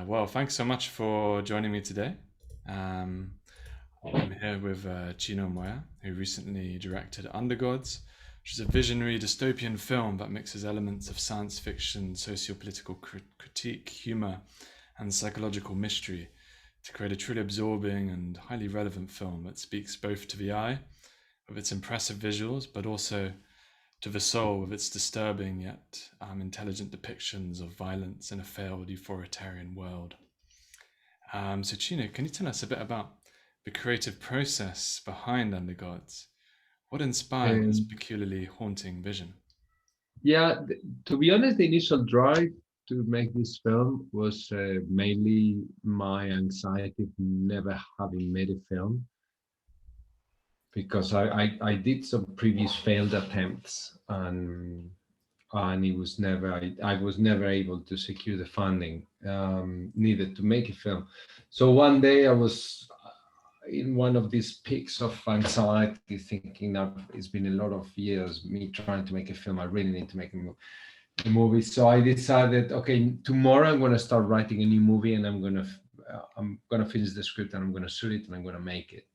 Well, thanks so much for joining me today. Um, I'm here with Chino Moya, who recently directed Undergods, which is a visionary dystopian film that mixes elements of science fiction, socio-political critique, humour, and psychological mystery to create a truly absorbing and highly relevant film that speaks both to the eye with its impressive visuals, but also to the soul with its disturbing yet intelligent depictions of violence in a failed authoritarian world. So, Chino, can you tell us a bit about the creative process behind Undergods? What inspired this Um, peculiarly haunting vision? yeah, to be honest, the initial drive to make this film was mainly my anxiety of never having made a film because I did some previous failed attempts and it was never I was never able to secure the funding needed to make a film. So one day I was in one of these peaks of anxiety, thinking that it's been a lot of years me trying to make a film. I really need to make a movie. So I decided, okay, tomorrow I'm going to start writing a new movie, and I'm gonna finish the script, and I'm going to shoot it, and I'm going to make it,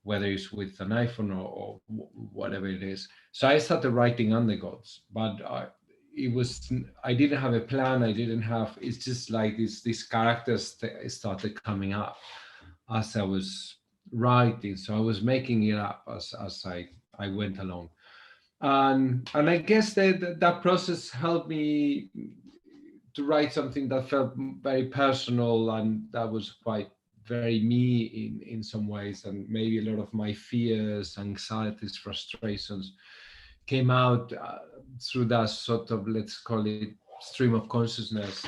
whether it's with an iPhone or whatever it is. So I started writing Undergods, but I didn't have a plan. I didn't have. It's just like these characters started coming up as I was writing. So I was making it up as I went along, and I guess that process helped me to write something that felt very personal and that was quite very me in some ways, and maybe a lot of my fears, anxieties, frustrations came out through that sort of, let's call it, stream of consciousness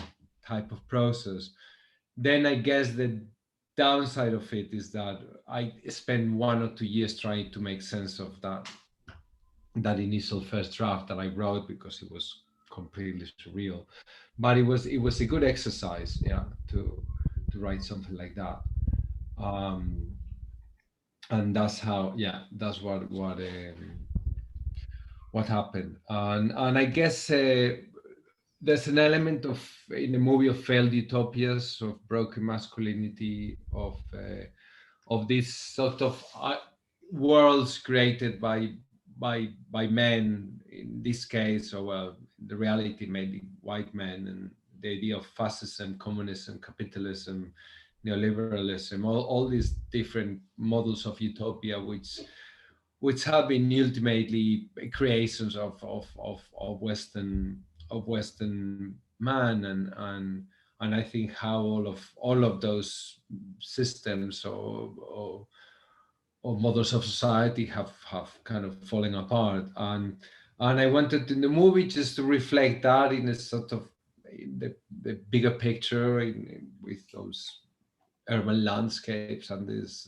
type of process. Then I guess the downside of it is that I spent 1 or 2 years trying to make sense of that initial first draft that I wrote because it was completely surreal. But it was a good exercise, yeah, to write something like that. Um, and that's how, yeah, that's what happened. And I guess there's an element of in the movie of failed utopias, of broken masculinity, of this sort of worlds created by men in this case, or well, the reality mainly white men, and the idea of fascism, communism, capitalism, neoliberalism, all these different models of utopia, which have been ultimately creations of Western man, and I think how all of those systems or models of society have kind of fallen apart, and I wanted in the movie just to reflect that in a sort of in the bigger picture with those urban landscapes and these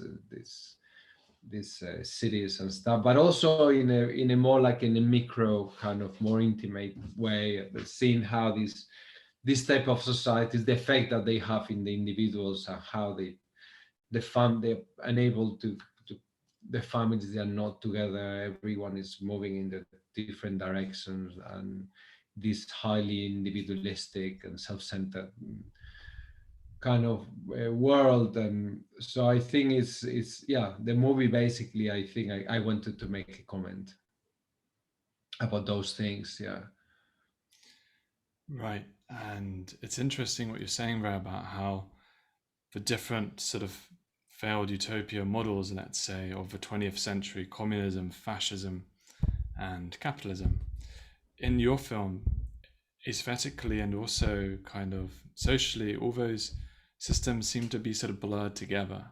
cities and stuff, but also in a more like in a micro kind of more intimate way, seeing how this type of societies, the effect that they have in the individuals, and how they're unable to the families, they are not together, everyone is moving in the different directions, and this highly individualistic and self-centered kind of world. And so I think it's yeah, the movie basically, I think I wanted to make a comment about those things, yeah. Right. And it's interesting what you're saying there about how the different sort of failed utopia models, let's say, of the 20th century communism, fascism, and capitalism in your film, aesthetically and also kind of socially, all those systems seem to be sort of blurred together,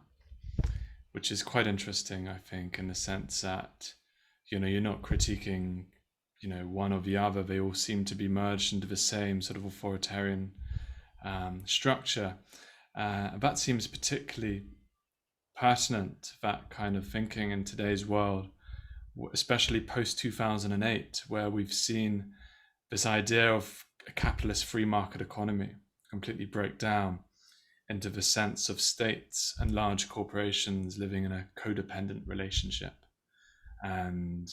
which is quite interesting, I think, in the sense that, you're not critiquing, one or the other. They all seem to be merged into the same sort of authoritarian structure. That seems particularly pertinent, that kind of thinking in today's world, especially post 2008, where we've seen this idea of a capitalist free market economy completely break down into the sense of states and large corporations living in a codependent relationship. And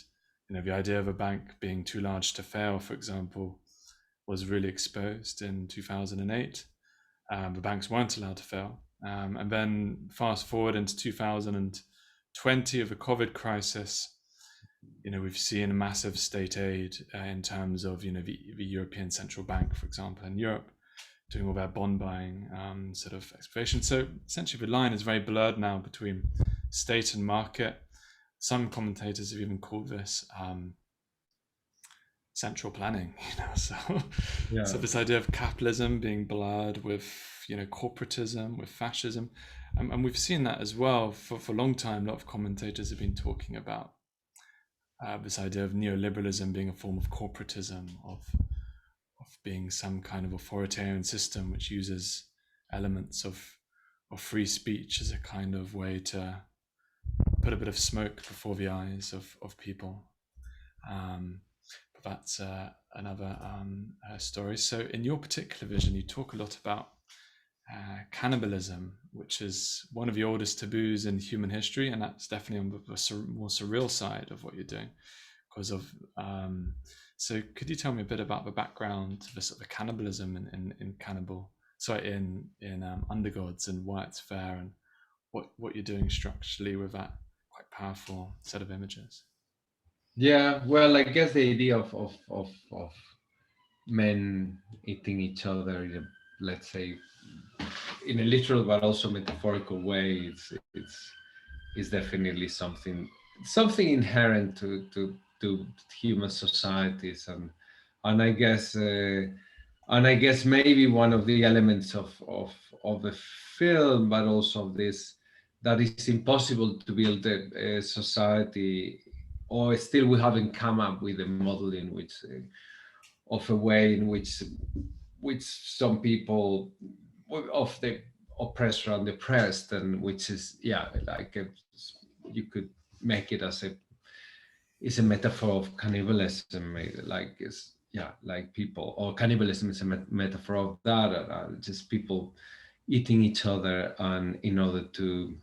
the idea of a bank being too large to fail, for example, was really exposed in 2008. The banks weren't allowed to fail. And then fast forward into 2020 of the COVID crisis, we've seen a massive state aid in terms of, the European Central Bank, for example, in Europe, doing all their bond buying sort of exploration. So essentially the line is very blurred now between state and market. Some commentators have even called this central planning, so so this idea of capitalism being blurred with corporatism, with fascism, and we've seen that as well for a long time. A lot of commentators have been talking about this idea of neoliberalism being a form of corporatism, of being some kind of authoritarian system which uses elements of free speech as a kind of way to put a bit of smoke before the eyes of people. But that's another story. So in your particular vision, you talk a lot about cannibalism, which is one of the oldest taboos in human history, and that's definitely on the more surreal side of what you're doing. Because of so could you tell me a bit about the background to the cannibalism in Undergods, and why it's there, and what you're doing structurally with that quite powerful set of images? Yeah, well, I guess the idea of men eating each other in a, let's say, in a literal but also metaphorical way, it's definitely something inherent to human societies, and I guess maybe one of the elements of the film, but also of this, that it's impossible to build a society, or still we haven't come up with a model in which of a way in which some people of the oppressor and oppressed, and which is you could make it as a metaphor of cannibalism, like people, or cannibalism is a metaphor of that, just people eating each other and in order to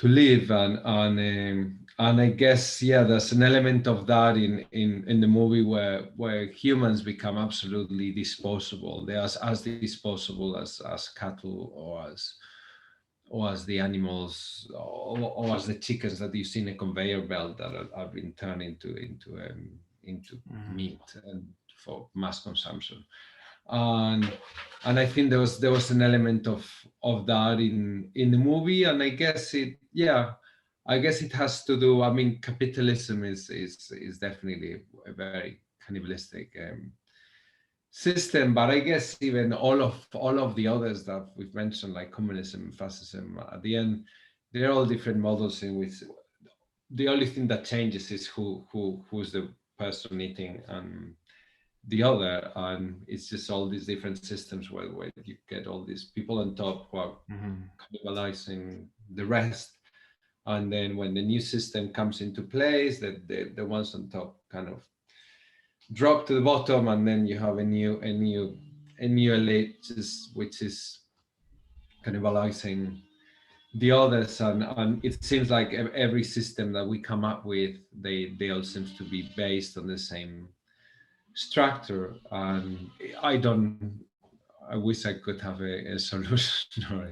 live, and I guess there's an element of that in the movie where humans become absolutely disposable. They're as disposable as cattle, or as the animals, or as the chickens that you see in a conveyor belt that are being turned into meat and for mass consumption. And I think there was an element of that in the movie, and I guess it has to do. I mean, capitalism is definitely a very cannibalistic system, but I guess even all of the others that we've mentioned, like communism, fascism, at the end, they're all different models in which the only thing that changes is who's the person eating and the other, and it's just all these different systems where you get all these people on top who are cannibalizing the rest, and then when the new system comes into place, that the ones on top kind of drop to the bottom, and then you have a new elite, which is cannibalizing the others, and it seems like every system that we come up with, they all seems to be based on the same structure, and I wish I could have a solution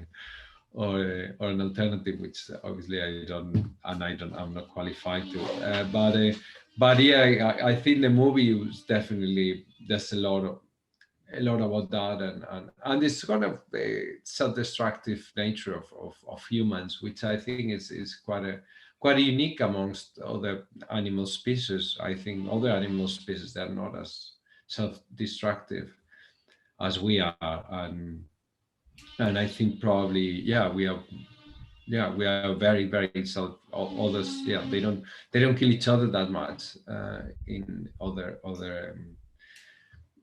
or an alternative, which obviously I'm not qualified to. But yeah, I think the movie was definitely, there's a lot about that, and this kind of self-destructive nature of humans, which I think is quite a unique amongst other animal species. I think other animal species, they're not as self-destructive as we are, and I think probably we are very very self. Others, they don't kill each other that much in other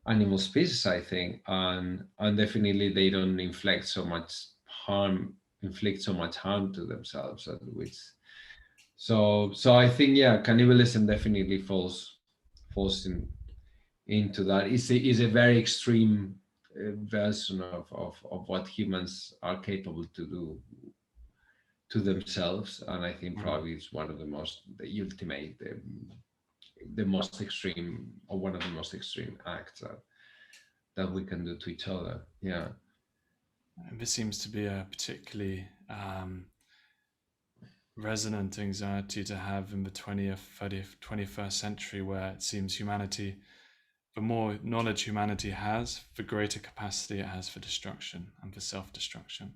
animal species, I think, and definitely they don't inflict so much harm to themselves, which so I think cannibalism definitely falls into that. Is a very extreme version of what humans are capable to do to themselves, and I think probably it's one of the ultimate, the most extreme, or one of the most extreme acts that we can do to each other. Yeah. And this seems to be a particularly resonant anxiety to have in the 20th, 30th, 21st century, where it seems humanity, the more knowledge humanity has, the greater capacity it has for destruction and for self-destruction.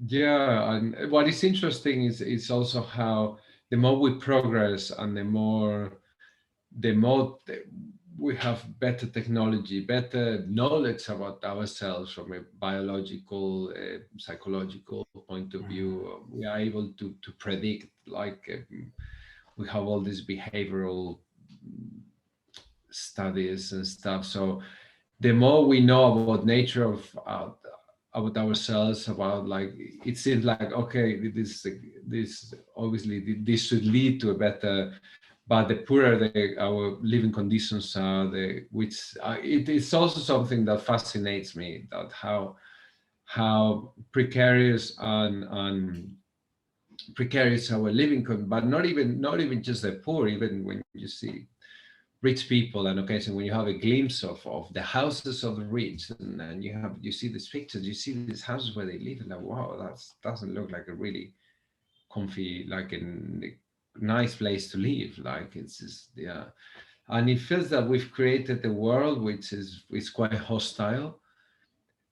Yeah, and what is interesting is also how the more we progress and the more we have better technology, better knowledge about ourselves from a biological, psychological point of view. We are able to predict, like we have all these behavioral studies and stuff. So the more we know about nature of about ourselves, about like it seems like okay, this obviously this should lead to a better, but the poorer our living conditions are, the which it is also something that fascinates me, that how precarious and precarious our but not even just the poor. Even when you see rich people, and occasionally when you have a glimpse of the houses of the rich, and you see these pictures, you see these houses where they live, and like wow, that doesn't look like a really comfy, like a nice place to live. Like it's just, yeah. And it feels that we've created a world which is quite hostile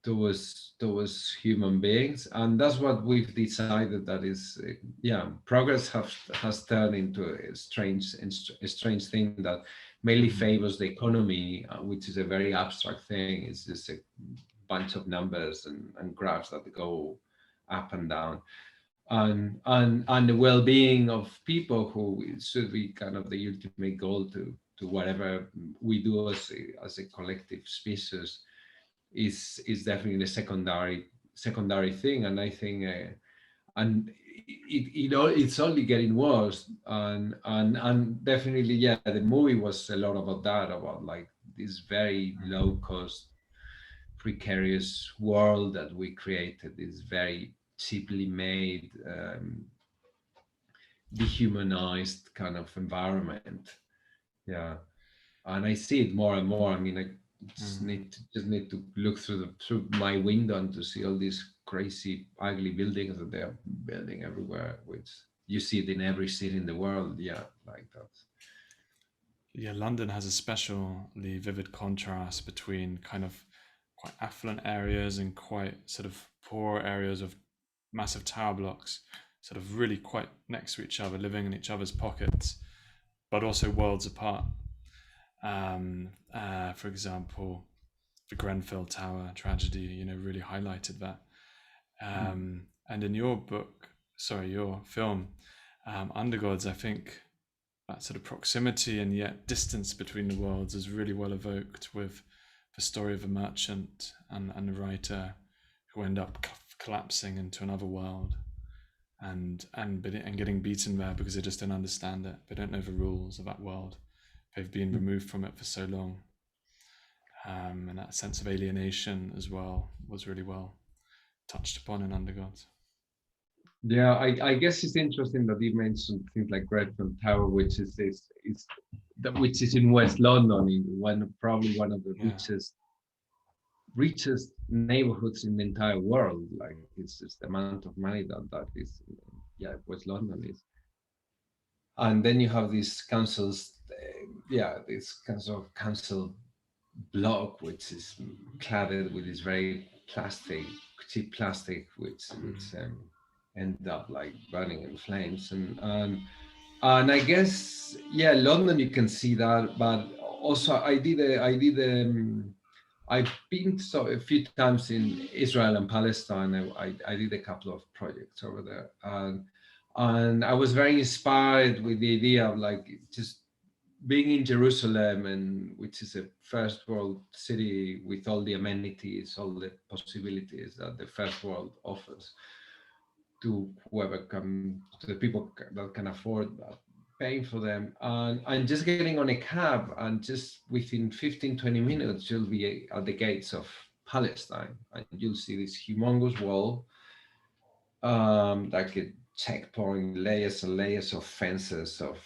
towards human beings, and that's what we've decided, that is yeah, progress has turned into a strange thing that mainly favors the economy, which is a very abstract thing. It's just a bunch of numbers and graphs that go up and down, and the well-being of people, who should be kind of the ultimate goal to whatever we do as a collective species, is definitely a secondary thing. And I think and it's only getting worse, and definitely, yeah, the movie was a lot about that, about like this very low cost, precarious world that we created, this very cheaply made, dehumanized kind of environment. Yeah, and I see it more and more. I mean, I just need to look through my window and to see all these crazy, ugly buildings that they are building everywhere, which you see it in every city in the world. Yeah, like that. Yeah, London has a especially vivid contrast between kind of quite affluent areas and quite sort of poor areas of massive tower blocks, sort of really quite next to each other, living in each other's pockets, but also worlds apart. For example, the Grenfell Tower tragedy, really highlighted that. And in your book, sorry, your film, Undergods, I think that sort of proximity and yet distance between the worlds is really well evoked with the story of a merchant and a writer who end up collapsing into another world and getting beaten there because they just don't understand it. They don't know the rules of that world. They've been removed from it for so long. And that sense of alienation as well was really well touched upon in Undergods. Yeah, I guess it's interesting that you mentioned things like Grenfell Tower, which is in West London, in probably one of the Yeah. richest neighborhoods in the entire world. Like it's just the amount of money that is, yeah, West London is. And then you have these councils, yeah, this kind of council block, which is cladded with this very cheap plastic, which end up like burning in flames. And I guess, yeah, London, you can see that, but also I've been a few times in Israel and Palestine. I did a couple of projects over there, and I was very inspired with the idea of like just being in Jerusalem, and which is a first world city with all the amenities, all the possibilities that the first world offers to whoever come, to the people that can afford that, paying for them, and just getting on a cab, and just within 15, 20 minutes you'll be at the gates of Palestine, and you'll see this humongous wall, like a checkpoint, layers and layers of fences of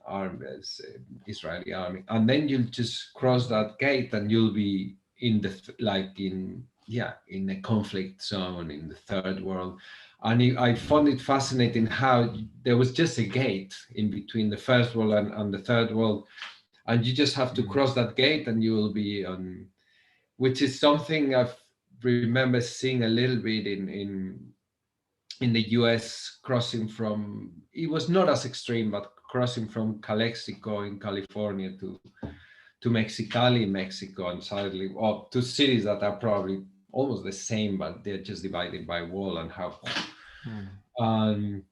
armies, Israeli army, and then you'll just cross that gate and you'll be in the like in a conflict zone in the third world. And I found it fascinating how there was just a gate in between the first world and the third world, and you just have to cross that gate and you will be on, which is something I've remember seeing a little bit in the US, crossing from, it was not as extreme, but crossing from Calexico in California to Mexicali in Mexico, and sadly, or to cities that are probably almost the same, but they're just divided by wall and how. Um,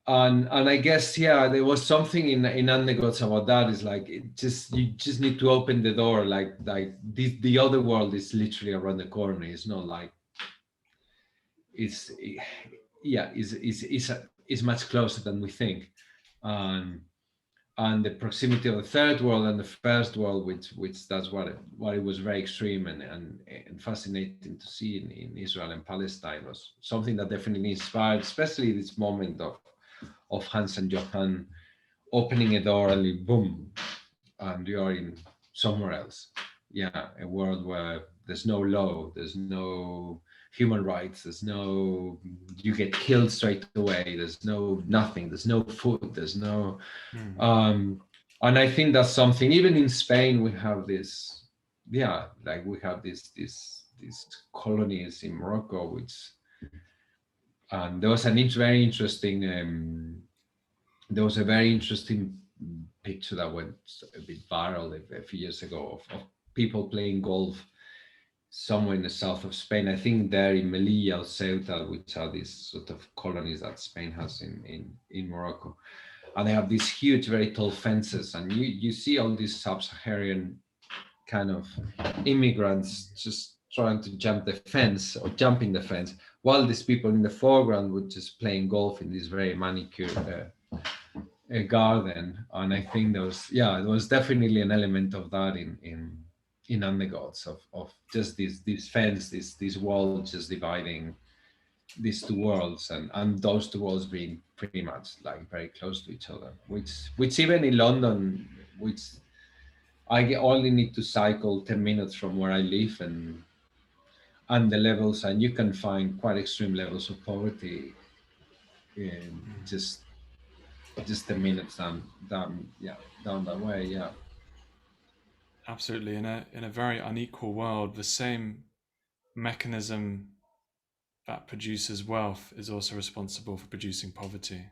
and I guess there was something in Undergods about that. Is like you just need to open the door. Like the other world is literally around the corner. It's not like it's is much closer than we think. Um, and the proximity of the third world and the first world, which that's what it was very extreme and fascinating to see in Israel and Palestine, was something that definitely inspired, especially this moment of Hans and Johann opening a door and boom, and you are in somewhere else. Yeah, a world where there's no law, there's no human rights, there's no, you get killed straight away, there's no nothing, there's no food, there's no and I think that's something, even in Spain we have this, like we have these colonies in Morocco, which, and there was very interesting there was a very interesting picture that went a bit viral a few years ago of people playing golf somewhere in the south of Spain. I think there in Melilla or Ceuta, which are these sort of colonies that Spain has in Morocco. And they have these huge, very tall fences. And you see all these sub-Saharan kind of immigrants just trying to jump the fence or jumping the fence, while these people in the foreground were just playing golf in this very manicured garden. And I think there was definitely an element of that in Undergods, of just this fence, this wall just dividing these two worlds, and those two worlds being pretty much like very close to each other, which even in London, which I only need to cycle 10 minutes from where I live, and the levels, and you can find quite extreme levels of poverty in just 10 minutes down that way. Absolutely. In a very unequal world, the same mechanism that produces wealth is also responsible for producing poverty,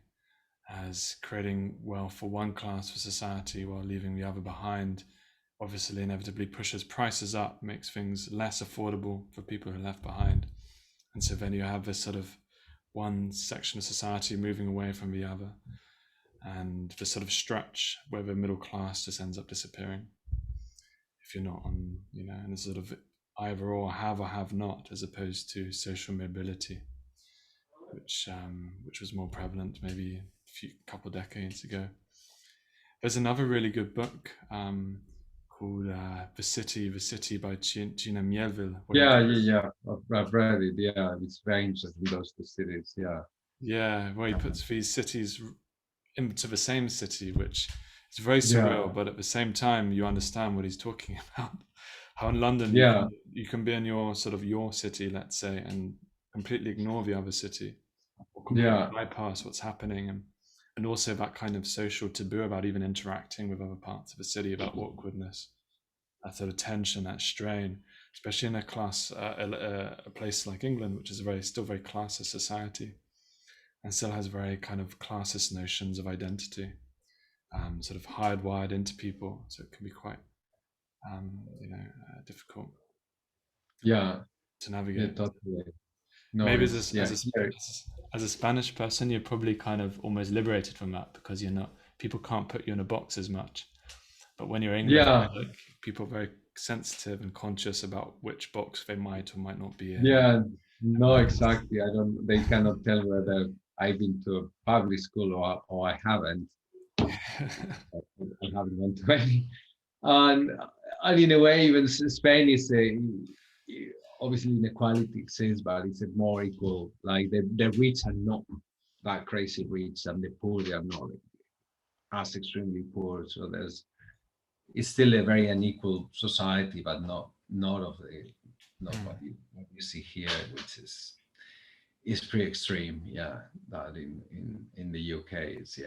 as creating wealth for one class of society while leaving the other behind obviously inevitably pushes prices up, makes things less affordable for people who are left behind. And so then you have this sort of one section of society moving away from the other, and the sort of stretch where the middle class just ends up disappearing if you're not on, in a sort of either or have not, as opposed to social mobility, which was more prevalent maybe a couple of decades ago. There's another really good book called The City by Chino Moya. I've read it. Yeah, it's very interesting, those two cities. Yeah, where he puts these cities into the same city, which is very Yeah. surreal, but at the same time you understand what he's talking about. How in London you can be in your sort of your city, let's say, and completely ignore the other city, or completely bypass what's happening, and also that kind of social taboo about even interacting with other parts of the city, about awkwardness, that sort of tension, that strain, especially in a place like England, which is still very classist society, and still has very kind of classist notions of identity, sort of hardwired into people. So it can be quite, difficult to navigate. Totally. No, Maybe as a Spanish person, you're probably kind of almost liberated from that, because people can't put you in a box as much. But when you're English, like, people are very sensitive and conscious about which box they might or might not be in. No, exactly. They cannot tell whether I've been to a public school or I haven't. I haven't gone to any. And in a way, even Spain is obviously inequality exists, but it's a more equal. Like the rich are not that crazy rich, and the poor, they are not as extremely poor. So it's still a very unequal society, but not not of the not what you see here, which is pretty extreme. Yeah, that in the UK is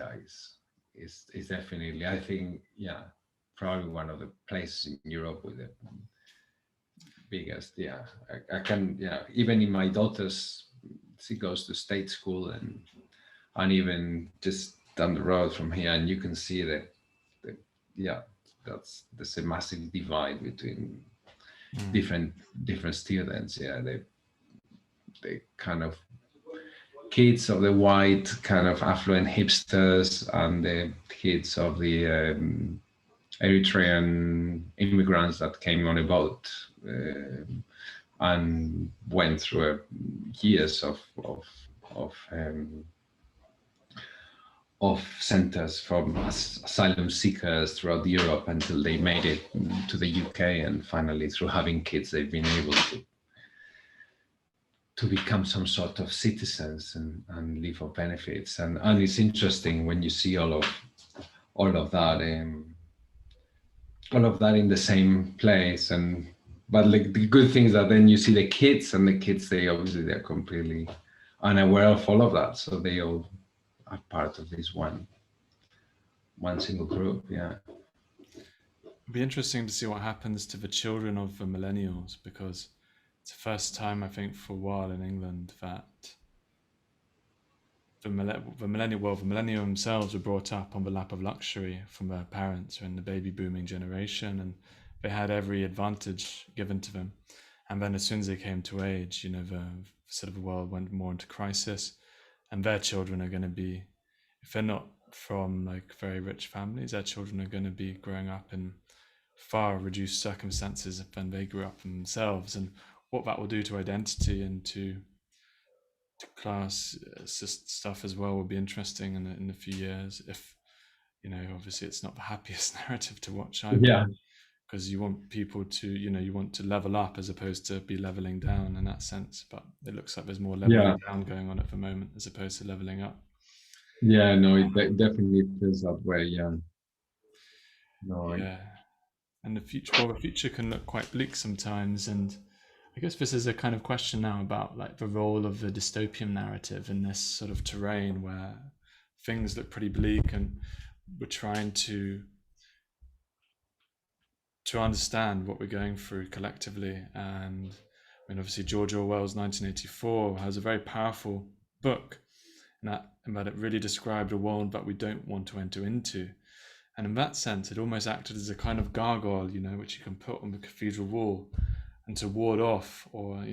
definitely, I think, yeah, probably one of the places in Europe with the biggest. Yeah, I can, yeah, even in my daughter's, she goes to state school, and even just down the road from here, and you can see that the yeah, there's a massive divide between different students. Yeah, they kind of kids of the white kind of affluent hipsters, and the kids of the Eritrean immigrants that came on a boat, and went through years of centers from asylum seekers throughout Europe until they made it to the UK, and finally, through having kids, they've been able to become some sort of citizens and live off benefits. And it's interesting when you see all of that, all of that in the same place. And but like the good thing is that then you see the kids, and the kids, they obviously, they're completely unaware of all of that, so they all are part of this one single group. Yeah. It'd be interesting to see what happens to the children of the millennials, because it's the first time, I think, for a while in England that the millennial themselves were brought up on the lap of luxury from their parents who are in the baby booming generation, and they had every advantage given to them. And then as soon as they came to age, the sort of the world went more into crisis, and their children are going to be, if they're not from like very rich families, their children are going to be growing up in far reduced circumstances than they grew up themselves. And what that will do to identity and to class stuff as well will be interesting in a few years. If obviously it's not the happiest narrative to watch either, Yeah. because you want people to, you want to level up as opposed to be leveling down in that sense. But it looks like there's more leveling down going on at the moment as opposed to leveling up. Yeah, no, it definitely feels that way. Yeah. No. Yeah. And the future can look quite bleak sometimes. And I guess this is a kind of question now about like the role of the dystopian narrative in this sort of terrain where things look pretty bleak, and we're trying to understand what we're going through collectively. And I mean, obviously George Orwell's 1984 has a very powerful book, and that it really described a world that we don't want to enter into. And in that sense, it almost acted as a kind of gargoyle, which you can put on the cathedral wall and to ward off, or,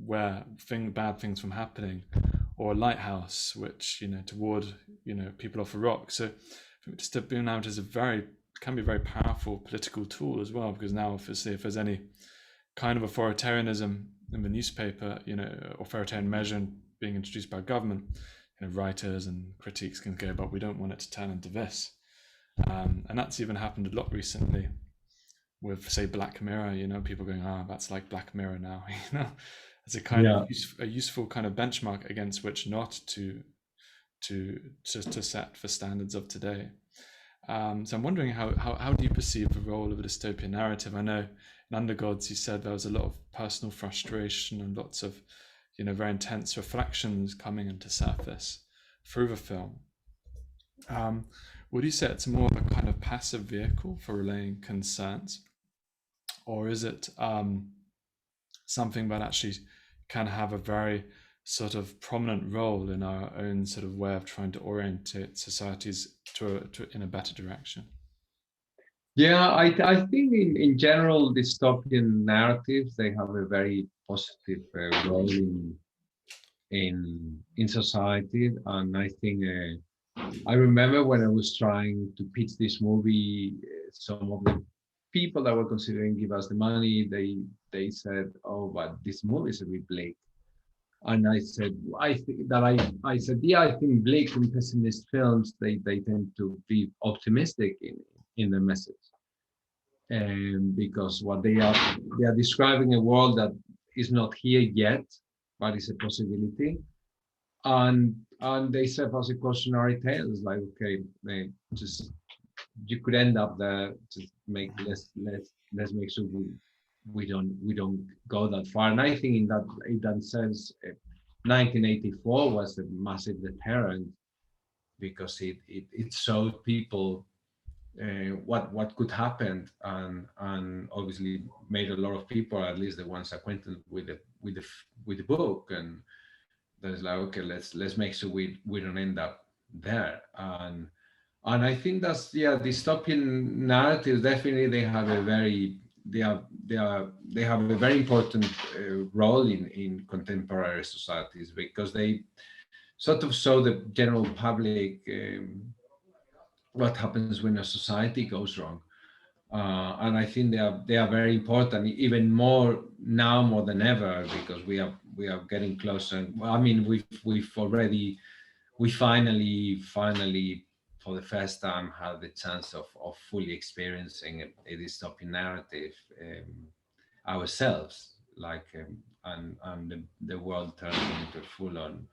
where bad things from happening, or a lighthouse, which, to ward, people off a rock. So dystopian narrative can be a very powerful political tool as well, because now, obviously, if there's any kind of authoritarianism in the newspaper, authoritarian measure being introduced by government, writers and critiques can go, but we don't want it to turn into this. And that's even happened a lot recently with, say, Black Mirror. People going, that's like Black Mirror now. As a kind of a useful kind of benchmark against which not to set for standards of today. So I'm wondering how do you perceive the role of a dystopian narrative? I know in Undergods you said there was a lot of personal frustration and lots of very intense reflections coming into surface through the film. Would you say it's more of a kind of passive vehicle for relaying concerns, or is it something that actually can have a very sort of prominent role in our own sort of way of trying to orientate societies in a better direction? Yeah, I think in general, dystopian narratives, they have a very positive role in society. And I think I remember when I was trying to pitch this movie, some of the people that were considering give us the money, they said, "Oh, but this movie is a bit bleak." And I said, I said, yeah, I think bleak and pessimist films, they tend to be optimistic in the message. And because what they are describing a world that is not here yet, but is a possibility. And they serve as a cautionary tale. It's like, okay, just you could end up there, just make let's make sure we don't go that far. And I think in that sense, 1984 was a massive deterrent because it showed people what could happen, and obviously made a lot of people, at least the ones acquainted with the book, and there's like, okay, let's make sure we don't end up there. And I think that's, yeah, dystopian narratives definitely, they have a very important role in contemporary societies, because they sort of show the general public what happens when a society goes wrong. And I think they are very important, even more now more than ever, because we are getting closer. Well, I mean, we finally for the first time had the chance of fully experiencing a dystopian narrative ourselves, like and the world turned into full on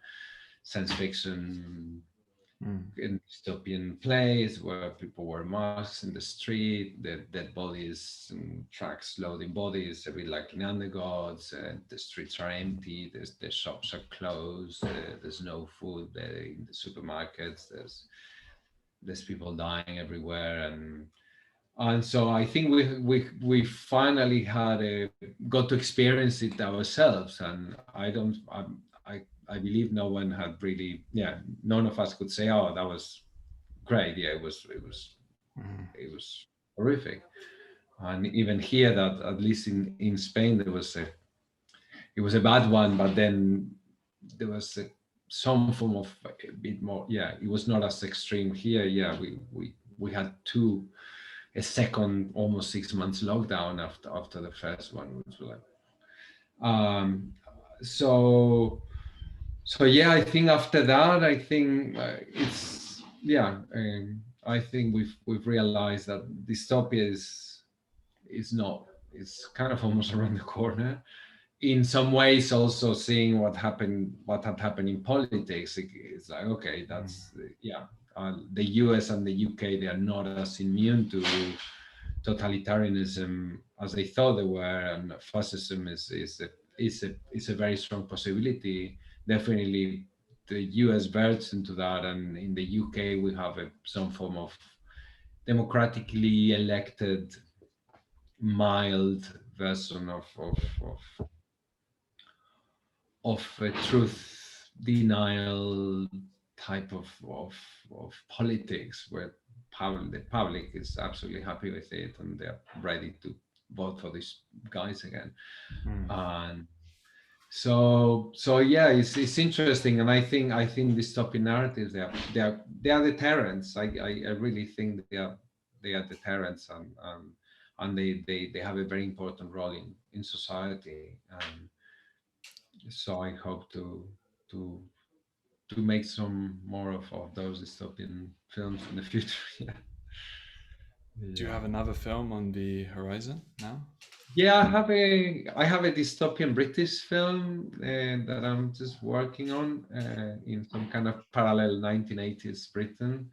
science fiction in dystopian place where people wear masks in the street, the dead bodies, trucks loading bodies, a bit like in Undergods. The streets are empty, the shops are closed, there's no food in the supermarkets, there's people dying everywhere, and so I think we finally got to experience it ourselves. And I believe no one had really, yeah, none of us could say, oh, that was great. Yeah, it was horrific. And even here, that at least in Spain, it was a bad one, but then there was some form of a bit more. Yeah, it was not as extreme here. Yeah, we had a second almost 6 months lockdown after the first one, which was like, so yeah, I think after that, I think it's, yeah, I think we've realized that dystopia is not, it's kind of almost around the corner. In some ways, also seeing what had happened in politics, it's like, okay, that's, yeah, the US and the UK, they are not as immune to totalitarianism as they thought they were, and fascism is a very strong possibility. Definitely, the US verts into that, and in the UK we have some form of democratically elected mild version of a truth denial type of politics, where the public is absolutely happy with it and they're ready to vote for these guys again. And so yeah, it's interesting. And I think dystopian narratives, they are deterrents. I really think they are deterrents, and they have a very important role in society. So I hope to to make some more of those dystopian films in the future. Yeah. Do you Yeah. have another film on the horizon now? Yeah, I have a dystopian British film that I'm just working on in some kind of parallel 1980s Britain.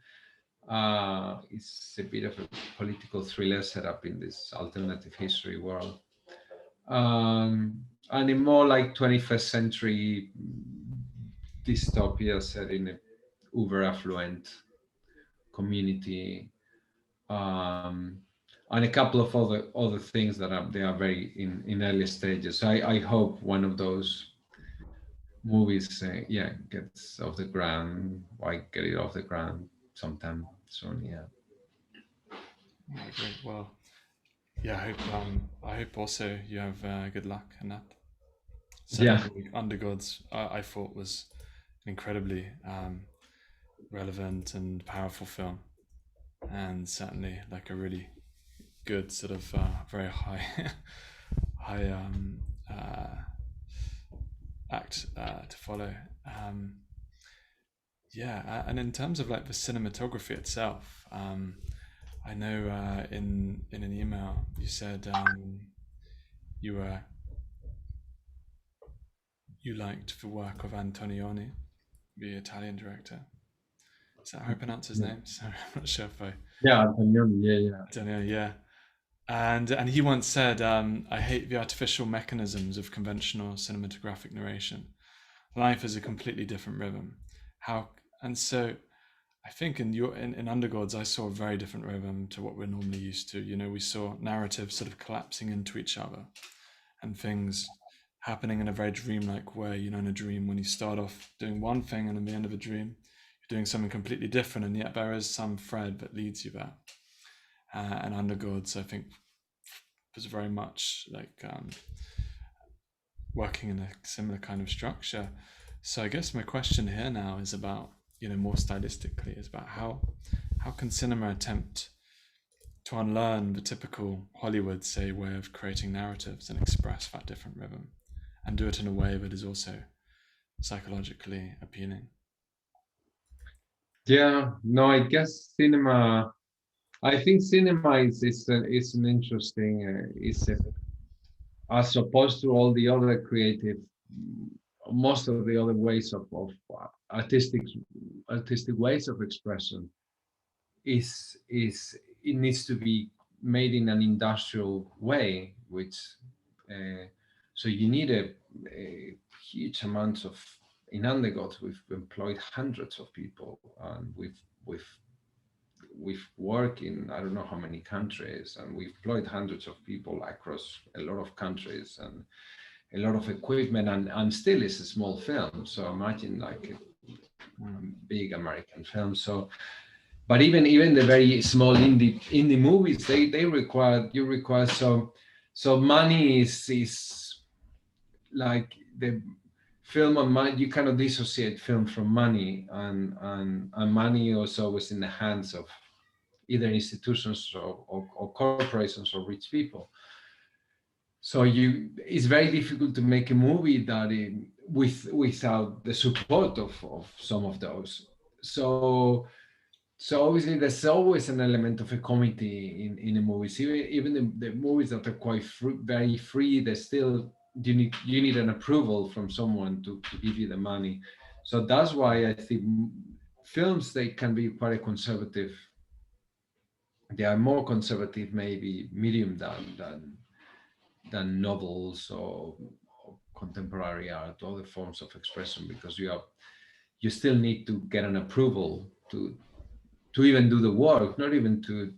It's a bit of a political thriller set up in this alternative history world, and a more like 21st century dystopia set in a uber affluent community, um, and a couple of other things that they are very in early stages. So I hope one of those movies, yeah, gets off the ground. I get it off the ground sometime soon. Yeah. Yeah, great. Well, yeah, I hope also you have good luck in that. Yeah. Certainly, Undergods, I thought was an incredibly relevant and powerful film, and certainly like a really good sort of very high high act to follow. Yeah, and in terms of like the cinematography itself, I know in an email you said you were you liked the work of Antonioni, the Italian director. Is that how I pronounce his Yeah. name? Sorry, I'm not sure if I Yeah. Antonioni, yeah. Yeah. don't know. Yeah, And he once said, "I hate the artificial mechanisms of conventional cinematographic narration. Life is a completely different rhythm. How and so I think in Undergods, I saw a very different rhythm to what we're normally used to. You know, we saw narratives sort of collapsing into each other and things happening in a very dreamlike way. You know, in a dream, when you start off doing one thing and in the end of a dream, you're doing something completely different, and yet there is some thread that leads you there. And Undergods, I think, was very much like working in a similar kind of structure. So I guess my question here now is about, more stylistically, is about how can cinema attempt to unlearn the typical Hollywood, say, way of creating narratives and express that different rhythm, and do it in a way that is also psychologically appealing. Yeah, no, I guess cinema. I think cinema is an interesting as opposed to all the other creative, most of the other ways of artistic artistic ways of expression is it needs to be made in an industrial way, which uh, so you need a huge amount of. In Undergods, we've employed hundreds of people, and we've worked in I don't know how many countries, and we've employed hundreds of people across a lot of countries and a lot of equipment, and still it's a small film. So imagine like a big American film. So, but even the very small indie movies, they require so money is like the film and money. You cannot dissociate film from money, and money is always in the hands of either institutions or corporations or rich people. So it's very difficult to make a movie that without the support of some of those. So so obviously there's always an element of a committee in the movies. Even the movies that are quite very free, they still you need an approval from someone to give you the money. So that's why I think films they can be quite a conservative. They are more conservative, maybe medium than novels or contemporary art, other forms of expression, because you still need to get an approval to even do the work, not even to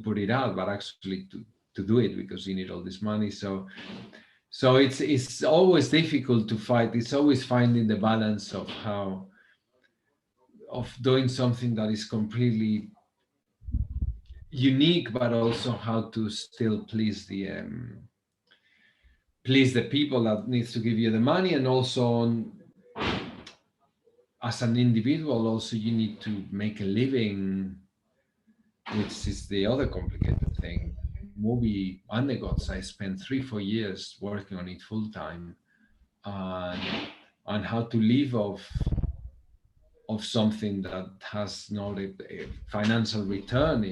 put it out, but actually to do it, because you need all this money. So it's always difficult to fight. It's always finding the balance of how of doing something that is completely unique, but also how to still please the people that needs to give you the money, and also as an individual also you need to make a living, which is the other complicated thing. Movie Undergods, I spent 3-4 years working on it full time, and how to live of something that has not a financial return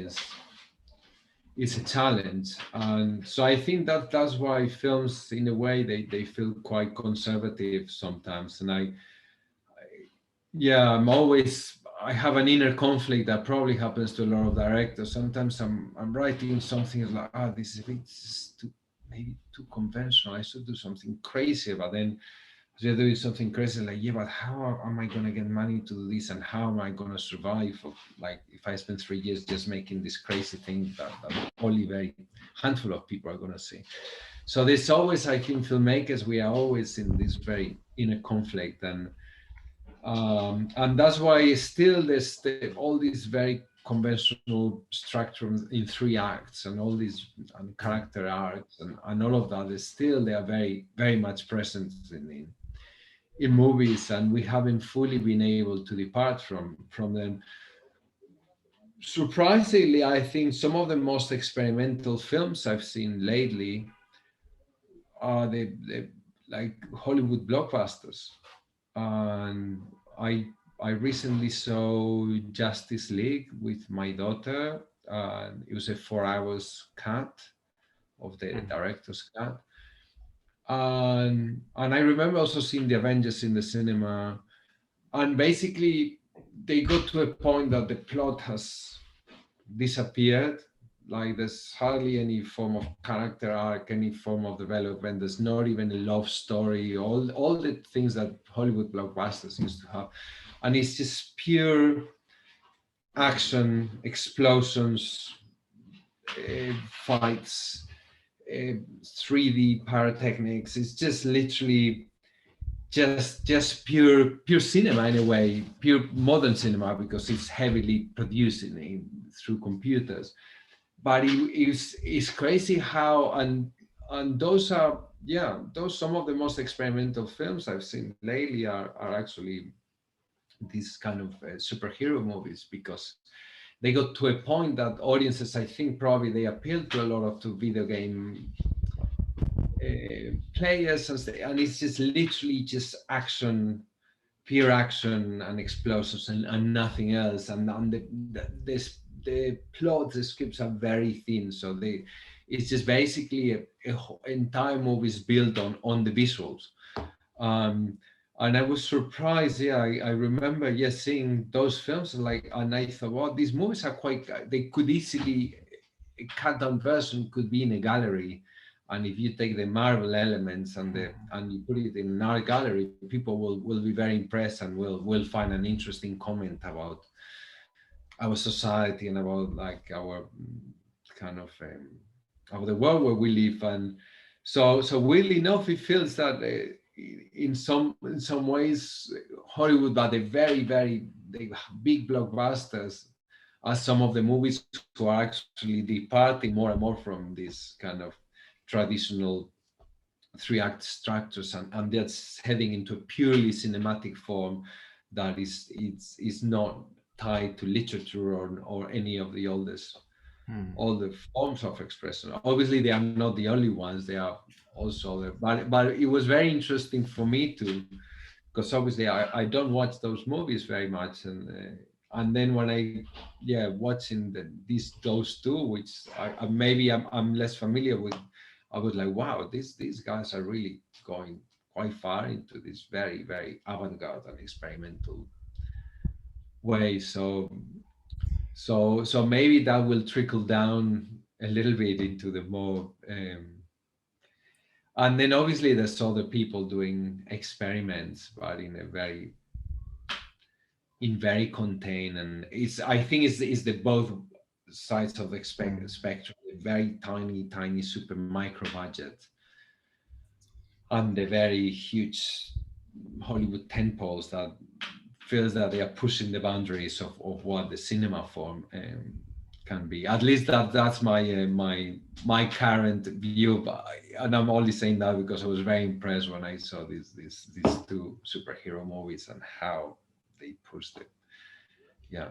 is a challenge. And so I think that's why films in a way they feel quite conservative sometimes. And yeah, I have an inner conflict that probably happens to a lot of directors. Sometimes I'm writing something like, this is a bit too, maybe too conventional. I should do something crazy. But then as you're doing something crazy, like, yeah, but how am I gonna get money to do this, and how am I gonna survive? Like if I spend 3 years just making this crazy thing that only very handful of people are gonna see. So there's always, I think, filmmakers, we are always in this very inner conflict, and that's why still there's all these very conventional structure in 3 acts and all these and character arcs and all of that is still they are very very much present in movies, and we haven't fully been able to depart from them. Surprisingly, I think some of the most experimental films I've seen lately are the like Hollywood blockbusters. And I recently saw Justice League with my daughter. It was a 4 hours cut of the director's cut, and I remember also seeing the Avengers in the cinema. And basically, they got to a point that the plot has disappeared. Like there's hardly any form of character arc, any form of development. There's not even a love story. All the things that Hollywood blockbusters used to have, and it's just pure action, explosions, fights, 3D pyrotechnics. It's just literally just pure cinema in a way, pure modern cinema, because it's heavily produced through computers. But it's crazy how, and those are, yeah, those some of the most experimental films I've seen lately are actually these kind of superhero movies, because they got to a point that audiences, I think, probably they appeal to a lot of to video game players, and it's just literally just action, pure action and explosions, and nothing else. And the plot, the scripts are very thin, so it's just basically entire movies built on the visuals. um and I was surprised. Yeah, I remember, yes, seeing those films, and I thought, well, these movies are quite, they could easily, a cut down version could be in a gallery, and if you take the Marvel elements and you put it in an art gallery, people will be very impressed, and will find an interesting comment about our society, and about like our kind of of the world where we live. And so weirdly enough, it feels that in some ways Hollywood, that the the big blockbusters, are some of the movies who are actually departing more and more from this kind of traditional three-act structures, and that's heading into a purely cinematic form that is not tied to literature, or any of the oldest Hmm. all the forms of expression. Obviously, they are not the only ones. They are also there. But it was very interesting for me to, because obviously I don't watch those movies very much, and then when I, yeah, watching those two, which maybe I'm less familiar with, I was like, wow, these guys are really going quite far into this very avant-garde and experimental way. So maybe that will trickle down a little bit into the more, and then obviously there's other people doing experiments, but in very contained, and I think it's the both sides of the Hmm. spectrum, the very tiny super micro budget, and the very huge Hollywood tentpoles that feels that they are pushing the boundaries of what the cinema form can be. At least that's my current view. And I'm only saying that because I was very impressed when I saw these two superhero movies, and how they pushed it. Yeah,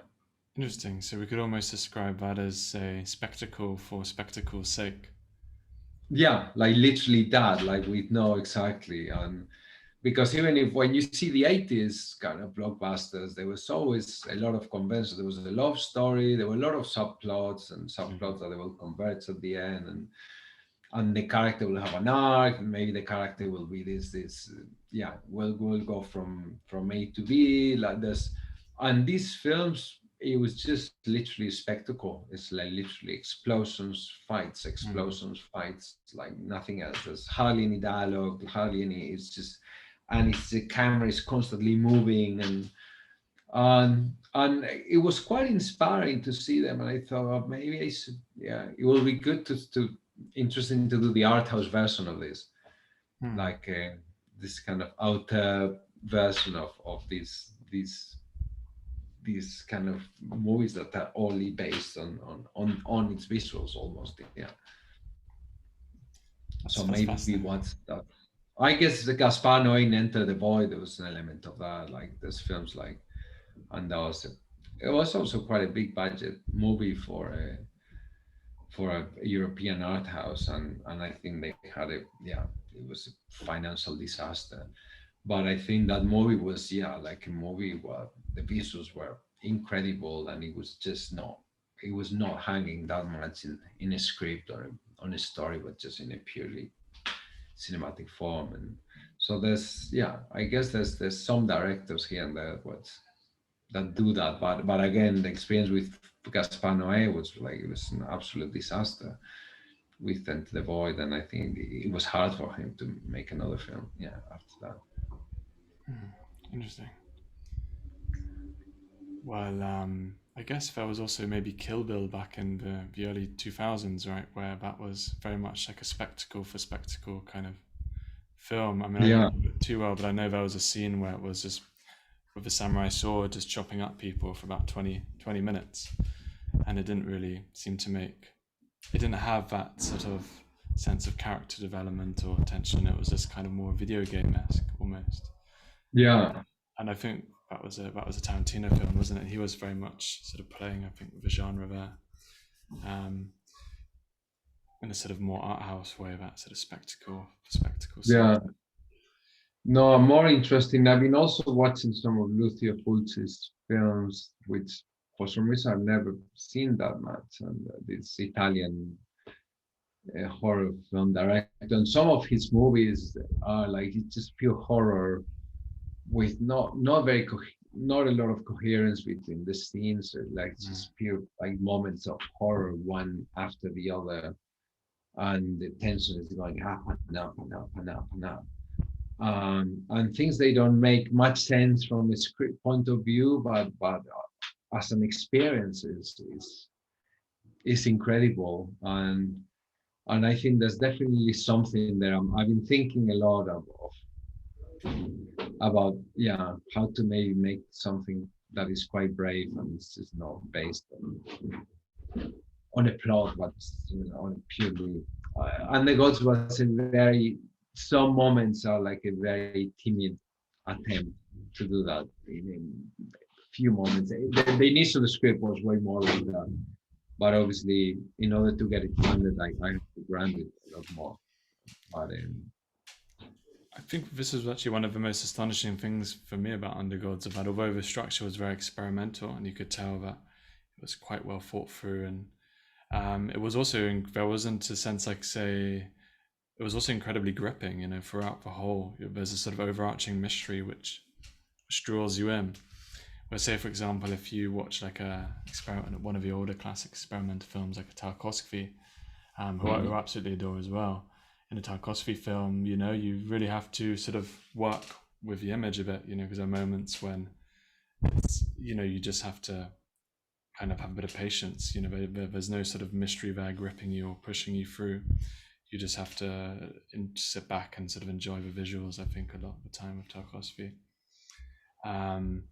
Interesting. So we could almost describe that as a spectacle for spectacle's sake. yeah, like literally that. Like we know exactly. And because even if when you see the 80s kind of blockbusters, there was always a lot of convention. There was a love story, there were a lot of subplots, and Mhm. subplots that they will converge at the end, and the character will have an arc, and maybe the character will be this yeah, will go from A to B, like this. And these films, it was just literally spectacle. It's like literally Mm. explosions, fights, like nothing else. There's hardly any dialogue, hardly any. It's just, and it's the camera is constantly moving, and it was quite inspiring to see them. And I thought, oh, maybe I should, yeah, it will be good to interesting to do the art house version of this, Hmm. like this kind of outer version of these kind of movies that are only based on its visuals almost. Yeah. So That's maybe what's fascinating. that? I guess the Gaspar Noé Enter the Void, there was an element of that. Like there's films like, and that was it was also quite a big budget movie for a European art house, and I think they had a, yeah, it was a financial disaster. But I think that movie was, yeah, like a movie where the visuals were incredible, and it was not hanging that much in a script or on a story, but just in a purely cinematic form. And so there's, yeah, I guess there's some directors here and there that do that. But again, the experience with Gaspar Noé was like, it was an absolute disaster with Enter the Void, and I think it was hard for him to make another film. Yeah, after that. Interesting. Well, I guess there was also maybe Kill Bill back in the early 2000s, right? Where that was very much like a spectacle for spectacle kind of film. I mean, I don't Yeah, know it too well, but I know there was a scene where it was just with the samurai sword just chopping up people for about 20 minutes. And it didn't really seem to make, it didn't have that sort of sense of character development or tension. It was just kind of more video game-esque almost. yeah, And I think that was a Tarantino film, wasn't it? He was very much sort of playing, I think, the genre there, um, in a sort of more art house way, that sort of spectacle side. yeah. No, more interesting. I've been also watching some of Lucio Fulci's films, which for some reason I've never seen that much. And this Italian horror film director. And some of his movies are like, it's just pure horror with not a lot of coherence between the scenes. Like Mm. just pure like moments of horror one after the other, and the tension is going up and up and up and up and up. And things they don't make much sense from a script point of view, but as an experience is incredible. And I think there's definitely something there. I've been thinking a lot of about, yeah, how to maybe make something that is quite brave and it's just not based on a plot, but on a purely. And the Gods was a very, some moments are like a very timid attempt to do that in a few moments. The initial script was way more like that, but obviously, in order to get it funded, I have to grant it a lot more. But I think this was actually one of the most astonishing things for me about Undergods, of that although the structure was very experimental and you could tell that it was quite well thought through, and it was also, there wasn't a sense like, say, it was also incredibly gripping, throughout the whole. There's a sort of overarching mystery which draws you in. Where, say, for example, if you watch like one of the older classic experimental films, like a Tarkovsky, who I absolutely adore as well. In a Tarkovsky film, you really have to sort of work with the image a bit, because there are moments when you just have to kind of have a bit of patience. There's no sort of mystery there gripping you or pushing you through. You just have to sit back and sort of enjoy the visuals, I think, a lot of the time with Tarkovsky. Um,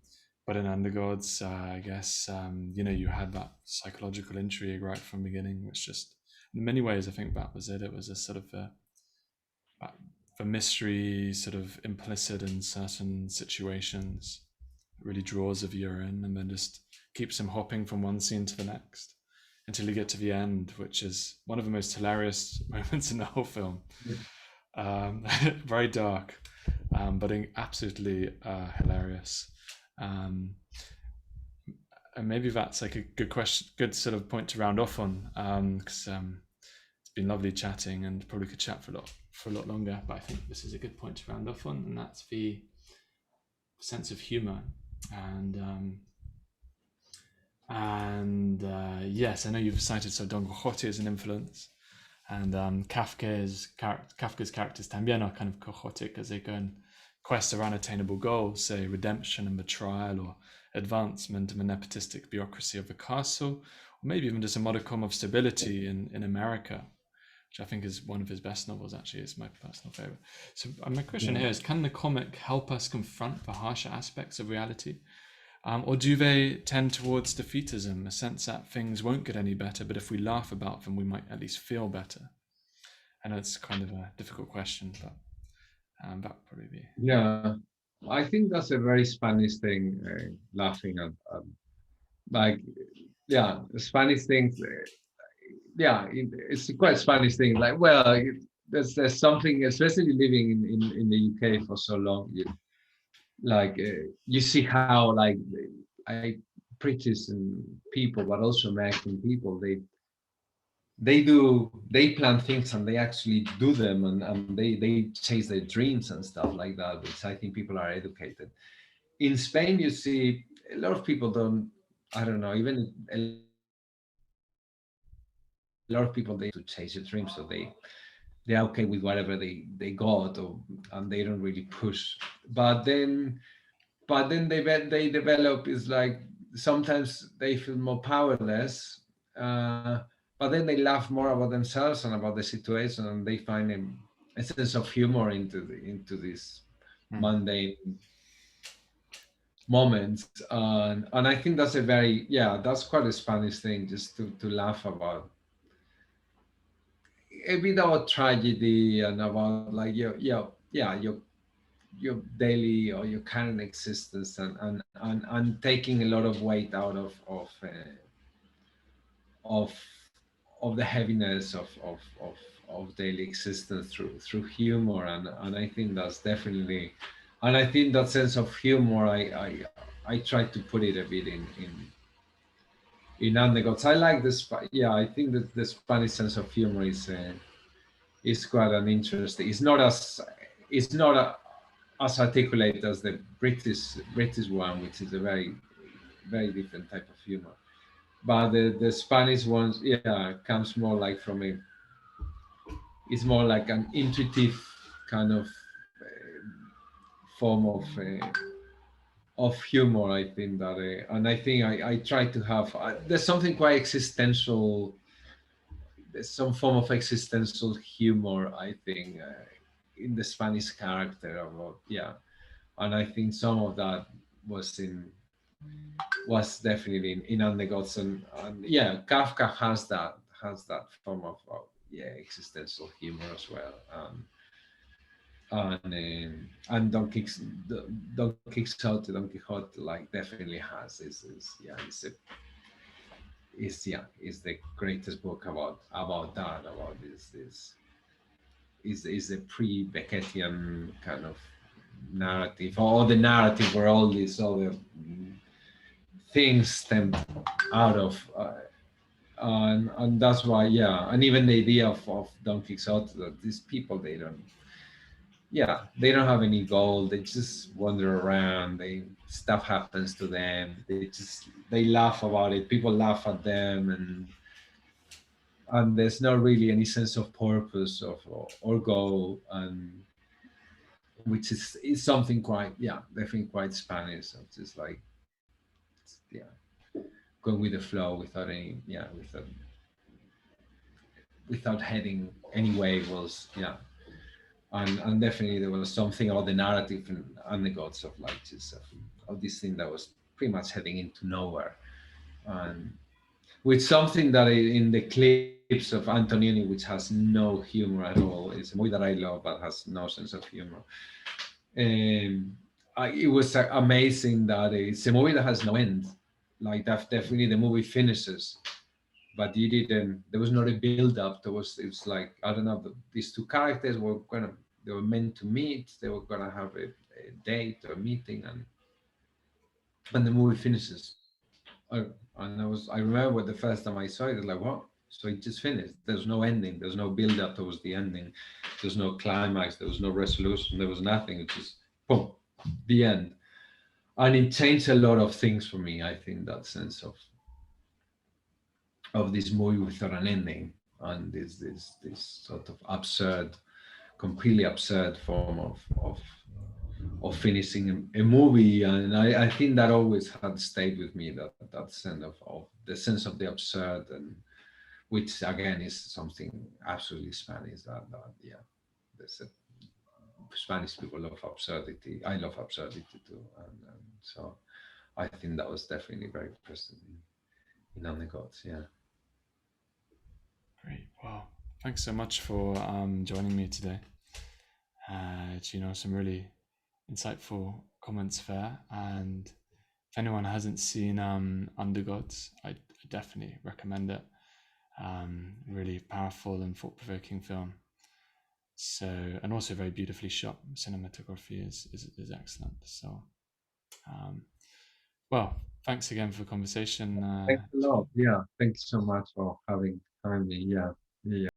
but in Undergods, I guess, you had that psychological intrigue right from the beginning, which just, in many ways, I think that was it. It was a sort of a mystery sort of implicit in certain situations. It really draws a viewer in and then just keeps him hopping from one scene to the next until you get to the end, which is one of the most hilarious moments in the whole film. Very dark, but absolutely hilarious. Um, and maybe that's like a good question, good sort of point to round off on, because it's been lovely chatting and probably could chat for a lot longer. But I think this is a good point to round off on, and that's the sense of humor. And yes, I know you've cited so Don Quixote as an influence, and Kafka's characters también are kind of quixotic as they go and quest for unattainable goals, say redemption and betrayal, or advancement in the nepotistic bureaucracy of the castle, or maybe even just a modicum of stability in America, which I think is one of his best novels. Actually, it's my personal favorite. So my question here is: can the comic help us confront the harsher aspects of reality? Or do they tend towards defeatism, a sense that things won't get any better, but if we laugh about them, we might at least feel better? I know it's kind of a difficult question, but that would probably be. yeah, I think that's a very Spanish thing, laughing at like, yeah, Spanish things. Yeah, it's quite Spanish thing. Like, well, there's something, especially living in the UK for so long. You see how like I British and people, but also American people, they plan things and they actually do them, and they chase their dreams and stuff like that, which I think people are educated. In Spain, you see a lot of people don't, I don't know, even a lot a lot of people, they to chase a dream, so they're okay with whatever they got, and they don't really push. But then they develop is like sometimes they feel more powerless, uh, but then they laugh more about themselves and about the situation, and they find a sense of humor into this Mm. mundane moments. And I think that's a very, yeah, that's quite a Spanish thing, just to laugh about a bit about tragedy and about like your daily or your current existence, and taking a lot of weight out of of the heaviness of daily existence through humor. And I think that's definitely, and I think that sense of humor, I try to put it a bit in Undergods. I like this. Yeah, I think that the Spanish sense of humor is quite an interesting. It's not as articulate as the British one, which is a very different type of humor. But the Spanish ones, yeah, comes more like from a. It's more like an intuitive kind of form of humor. I think that, and I think I try to have. There's something quite existential. There's some form of existential humor, I think, in the Spanish character about, yeah. And I think some of that was in was definitely in Undergods. And yeah, Kafka has that form of yeah, existential humor as well. And Don Quixote like definitely has is yeah, is the greatest book about that, about this is a pre-Beckettian kind of narrative, or the narrative where all these other things stemmed out of, and that's why, yeah. And even the idea of Don Quixote, that these people, they don't, yeah, they don't have any goal, they just wander around, they stuff happens to them, they laugh about it, people laugh at them, and there's not really any sense of purpose or goal, and which is something quite, yeah, definitely quite Spanish, of just like, yeah, going with the flow without any, yeah, without heading any way, was, yeah. And definitely there was something about the narrative and the gods of like just of this thing that was pretty much heading into nowhere, and with something that in the clips of Antonioni, which has no humor at all, is a movie that I love but has no sense of humor. It was amazing that it's a movie that has no end. Like that, definitely the movie finishes, but you didn't. There was not a build up. It was like, I don't know. These two characters were gonna. They were meant to meet. They were gonna have a date or a meeting, and the movie finishes. I remember the first time I saw it, I was like, what? So it just finished. There's no ending. There's no build up towards the ending. There's no climax. There was no resolution. There was nothing. It just boom, the end. And it changed a lot of things for me. I think that sense of this movie without an ending, and this sort of absurd, completely absurd form of finishing a movie. And I think that always had stayed with me, that sense of the sense of the absurd, and which again is something absolutely Spanish. That yeah, there's a, Spanish people love absurdity. I love absurdity too, and so I think that was definitely very present in Undergods. Yeah. Great. Wow. Thanks so much for joining me today. Some really insightful comments there. And if anyone hasn't seen Undergods, I definitely recommend it. Really powerful and thought-provoking film. So, and also very beautifully shot. Cinematography is excellent. So, um, well, thanks again for the conversation. Thanks a lot. Yeah. Thanks so much for having me. Yeah. Yeah.